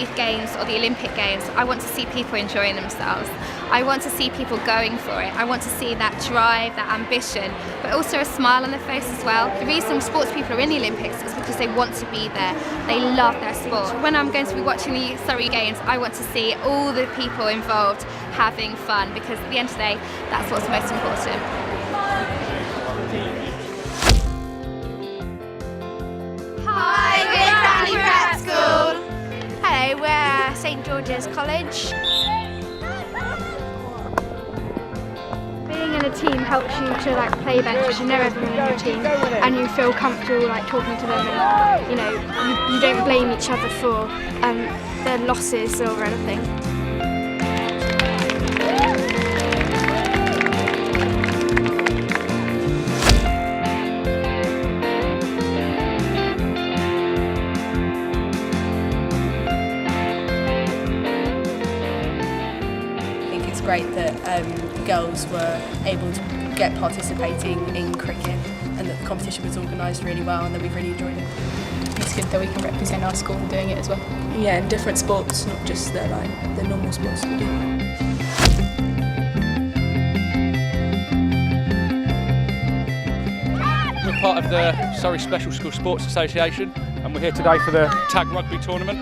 Youth Games or the Olympic Games, I want to see people enjoying themselves. I want to see people going for it. I want to see that drive, that ambition, but also a smile on their face as well. The reason sports people are in the Olympics is because they want to be there. They love their sport. When I'm going to be watching the Surrey Games, I want to see all the people involved having fun, because at the end of the day, that's what's most important. Hi, we're Cranley Prep School. Hello, we're St George's College. Being in a team helps you to play better because you know everyone in your team and you feel comfortable talking to them, and you don't blame each other for their losses or anything. It's great that girls were able to get participating in cricket and that the competition was organised really well and that we've really enjoyed it. It's good that we can represent our school doing it as well. Yeah, in different sports, not just the normal sports we do. We're part of the Surrey Special School Sports Association and we're here today for the tag rugby tournament.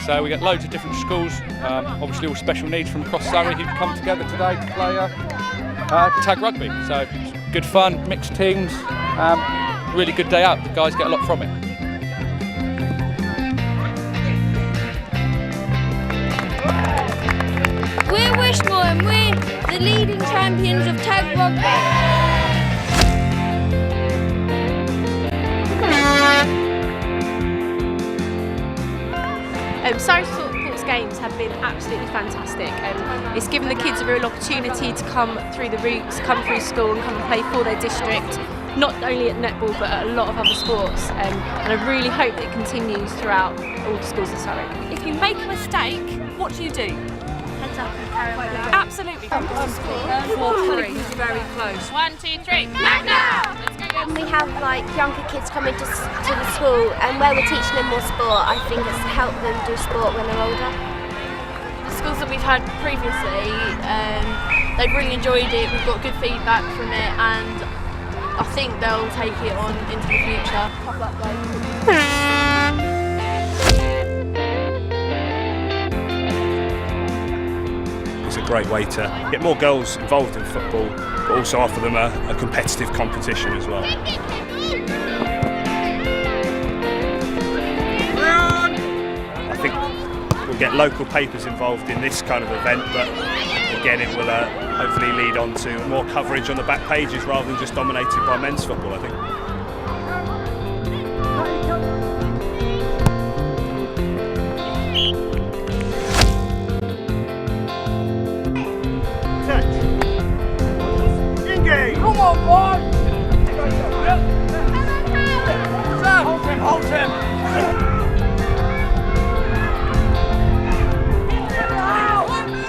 So we get loads of different schools, obviously all special needs from across Surrey who've come together today to play tag rugby. So it's good fun, mixed teams, really good day out. The guys get a lot from it. We're Wishmore and we're the leading champions of tag rugby. Surrey Sports Games have been absolutely fantastic. It's given the kids a real opportunity to come through the routes, come through school and come and play for their district, not only at netball but at a lot of other sports, and I really hope that it continues throughout all the schools in Surrey. If you make a mistake, what do you do? Heads up and carry on. Absolutely. For three. Very close. 1, 2, 3. Magna! Let's go. When we have younger kids coming to the school and where we're teaching them more sport, I think it's helped them do sport when they're older. The schools that we've had previously, they've really enjoyed it. We've got good feedback from it, and I think they'll take it on into the future. It's a great way to get more girls involved in football, but also offer them a competitive competition as well. I think we'll get local papers involved in this kind of event, but again it will hopefully lead on to more coverage on the back pages rather than just dominated by men's football, I think. Come on, boy! Sam! Hold him!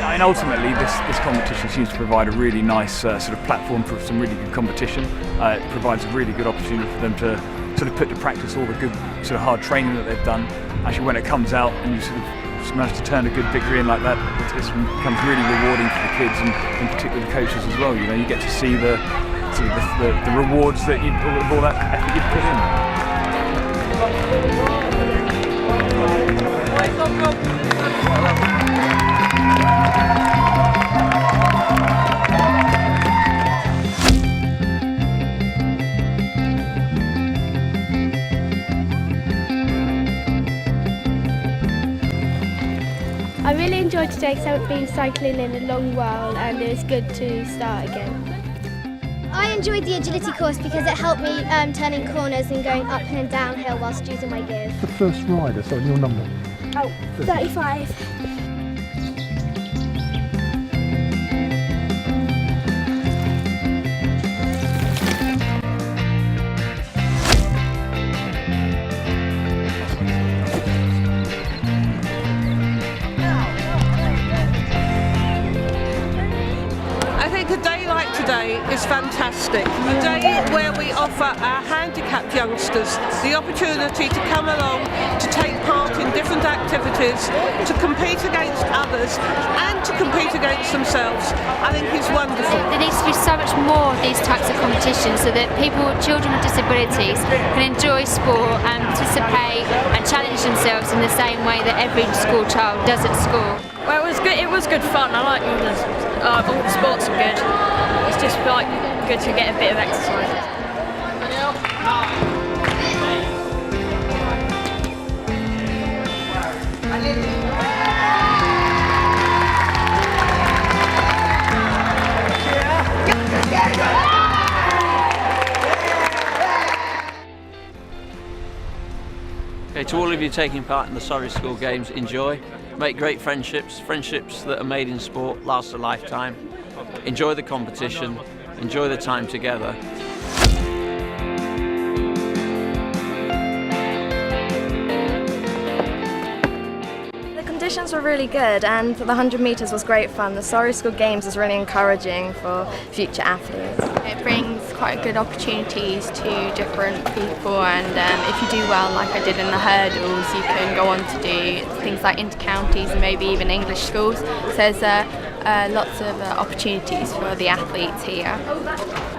And ultimately this competition seems to provide a really nice sort of platform for some really good competition. It provides a really good opportunity for them to sort of put to practice all the good sort of hard training that they've done. Actually when it comes out and you sort of manage to turn a good victory in like that, it becomes really rewarding for the kids and in particular the coaches as well. You get to see the rewards that of all that effort you've put in. I really enjoyed today because I haven't been cycling in a long while and it was good to start again. I enjoyed the agility course because it helped me turning corners and going up and downhill whilst using my gears. The first rider, so your number? Oh, 35. I think think a day like today is fantastic. A day where we offer our handicapped youngsters the opportunity to come along, to take part in different activities, to compete against others and to compete against themselves, I think is wonderful. There needs to be so much more of these types of competitions so that children with disabilities can enjoy sport and participate and challenge themselves in the same way that every school child does at school. Well, it was good fun. I like all the sports are good. It's just like good to get a bit of exercise. Okay, to all of you taking part in the Surrey School Games, enjoy. Make great friendships. Friendships that are made in sport last a lifetime. Enjoy the competition. Enjoy the time together. The conditions were really good and the 100 metres was great fun. The Surrey School Games is really encouraging for future athletes. It brings quite good opportunities to different people, and if you do well like I did in the hurdles, you can go on to do things like inter-counties and maybe even English schools. So there's lots of opportunities for the athletes here.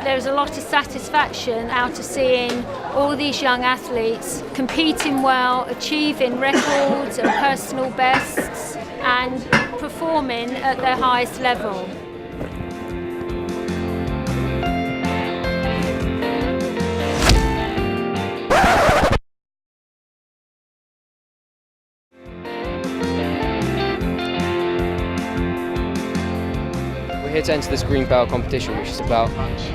There's a lot of satisfaction out of seeing all these young athletes competing well, achieving records and personal bests and performing at their highest level. We're here to enter this Green Power competition, which is about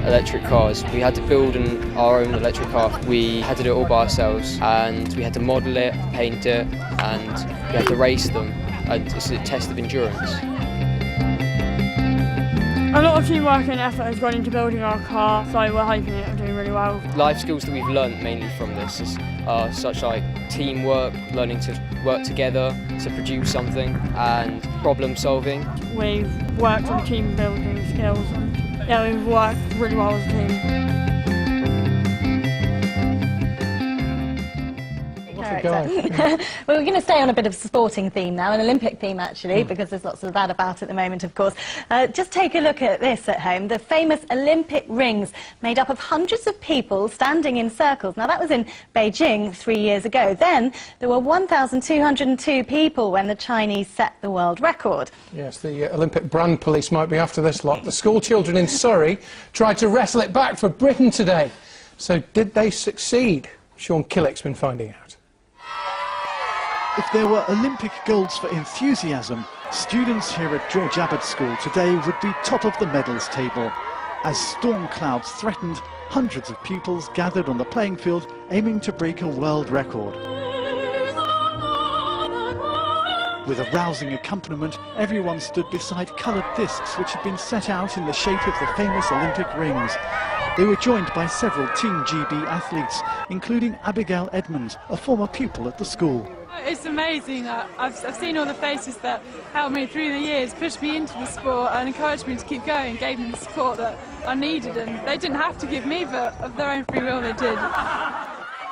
electric cars. We had to build our own electric car. We had to do it all by ourselves, and we had to model it, paint it, and we had to race them. And it's a test of endurance. A lot of teamwork and effort has gone into building our car, so we're hoping it'll do really well. Life skills that we've learnt mainly from this are such like teamwork, learning to work together to produce something, and problem solving. We've worked on team building skills and we've worked really well as a team. Well, we're going to stay on a bit of a sporting theme now, an Olympic theme actually, because there's lots of that about at the moment, of course. Just take a look at this at home, the famous Olympic rings made up of hundreds of people standing in circles. Now that was in Beijing 3 years ago. Then there were 1,202 people when the Chinese set the world record. Yes, the Olympic brand police might be after this lot. The school children in Surrey tried to wrestle it back for Britain today. So did they succeed? Sean Killick's been finding out. If there were Olympic golds for enthusiasm, students here at George Abbott School today would be top of the medals table. As storm clouds threatened, hundreds of pupils gathered on the playing field aiming to break a world record. With a rousing accompaniment, everyone stood beside coloured discs which had been set out in the shape of the famous Olympic rings. They were joined by several Team GB athletes, including Abigail Edmonds, a former pupil at the school. It's amazing. I've seen all the faces that helped me through the years, pushed me into the sport and encouraged me to keep going, gave me the support that I needed, and they didn't have to give me, but of their own free will they did.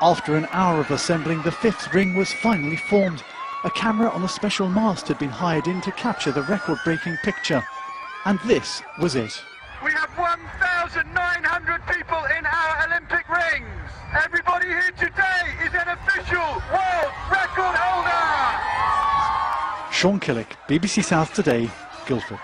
After an hour of assembling, the fifth ring was finally formed. A camera on a special mast had been hired in to capture the record-breaking picture. And this was it. We have 1,900 people in our Olympic rings. Everybody here today is an official world record holder. Sean Killick, BBC South Today, Guildford.